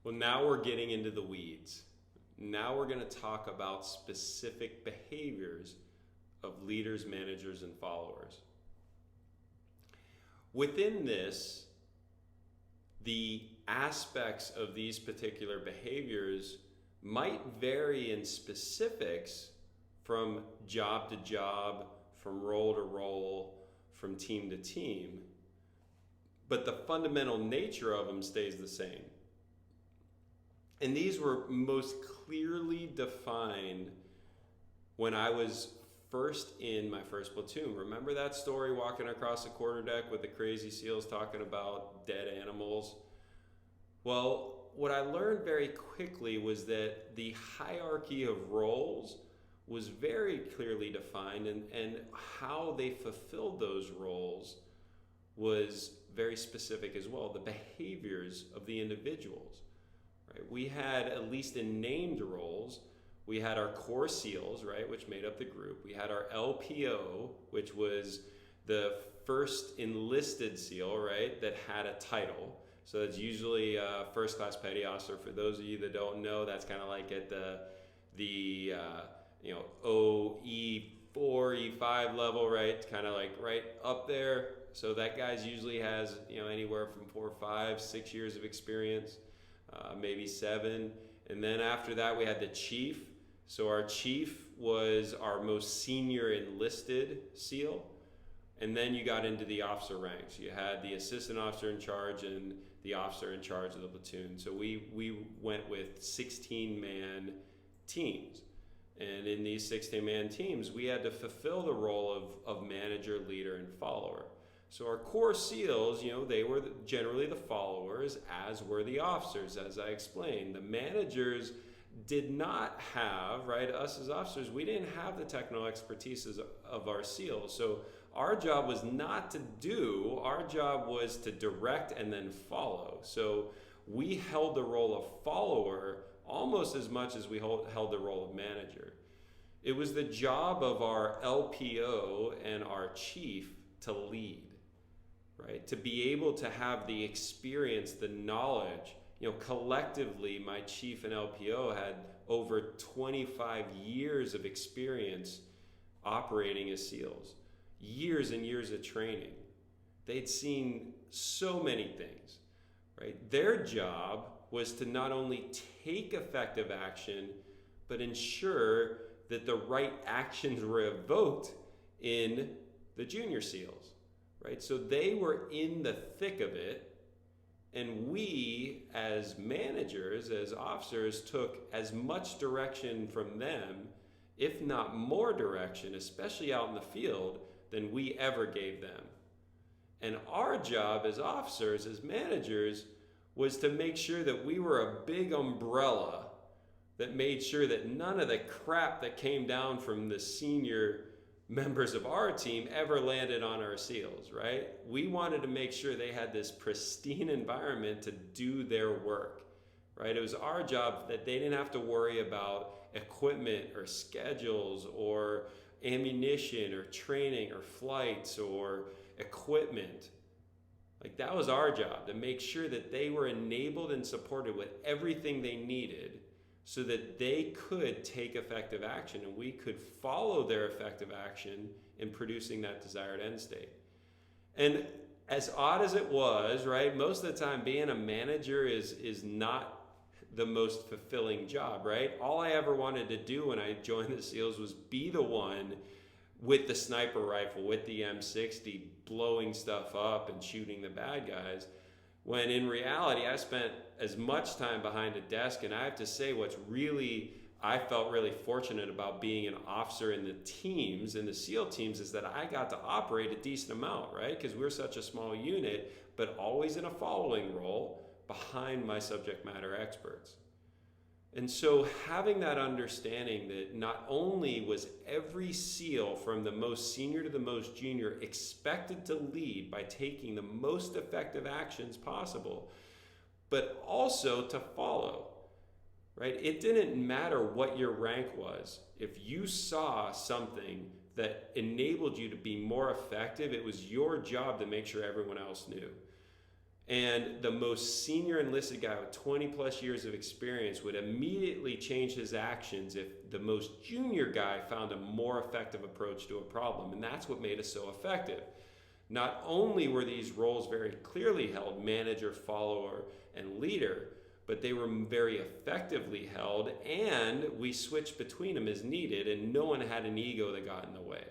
Well, now we're getting into the weeds. Now we're going to talk about specific behaviors of leaders, managers, and followers. Within this, the aspects of these particular behaviors might vary in specifics from job to job, from role to role, from team to team, but the fundamental nature of them stays the same. And these were most clearly defined when I was first in my first platoon. Remember that story walking across the quarterdeck with the crazy SEALs talking about dead animals? Well, what I learned very quickly was that the hierarchy of roles was very clearly defined, and how they fulfilled those roles was very specific as well. The behaviors of the individuals. Right? We had, at least in named roles, we had our core SEALs, right, which made up the group. We had our LPO, which was the first enlisted SEAL, right, that had a title. So that's usually first class petty officer. For those of you that don't know, that's kind of like at the OE4, E5 level, right? Kind of like right up there. So that guy's usually has anywhere from 4, 5, 6 years of experience, maybe 7. And then after that, we had the chief. So our chief was our most senior enlisted SEAL. And then you got into the officer ranks. You had the assistant officer in charge and the officer in charge of the platoon. So we went with 16-man teams. And in these 16-man teams, we had to fulfill the role of manager, leader, and follower. So our core SEALs, they were generally the followers, as were the officers, as I explained. The managers did not have, right, us as officers, we didn't have the technical expertise of our SEALs. So our job was not to do, our job was to direct and then follow. So we held the role of follower almost as much as we held the role of manager. It was the job of our LPO and our chief to lead, right? To be able to have the experience, the knowledge. Collectively, my chief and LPO had over 25 years of experience operating as SEALs. Years and years of training. They'd seen so many things, right? Their job was to not only take effective action, but ensure that the right actions were evoked in the junior SEALs, right? So they were in the thick of it, and we, as managers, as officers, took as much direction from them, if not more direction, especially out in the field, than we ever gave them. And our job as officers, as managers, was to make sure that we were a big umbrella that made sure that none of the crap that came down from the senior members of our team ever landed on our SEALs, right? We wanted to make sure they had this pristine environment to do their work, right? It was our job that they didn't have to worry about equipment or schedules or ammunition or training or flights or equipment. Like, that was our job, to make sure that they were enabled and supported with everything they needed so that they could take effective action and we could follow their effective action in producing that desired end state. And as odd as it was, right, most of the time being a manager is not the most fulfilling job, right? All I ever wanted to do when I joined the SEALs was be the one with the sniper rifle, with the M60, blowing stuff up and shooting the bad guys. When in reality, I spent as much time behind a desk, and I have to say I felt really fortunate about being an officer in the teams, in the SEAL teams, is that I got to operate a decent amount, right? Because we're such a small unit, but always in a following role behind my subject matter experts. And so having that understanding that not only was every SEAL from the most senior to the most junior expected to lead by taking the most effective actions possible, but also to follow, right? It didn't matter what your rank was. If you saw something that enabled you to be more effective, it was your job to make sure everyone else knew. And the most senior enlisted guy with 20 plus years of experience would immediately change his actions if the most junior guy found a more effective approach to a problem. And that's what made us so effective. Not only were these roles very clearly held, manager, follower, and leader, but they were very effectively held, and we switched between them as needed, and no one had an ego that got in the way.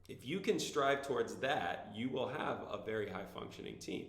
If you can strive towards that, you will have a very high functioning team.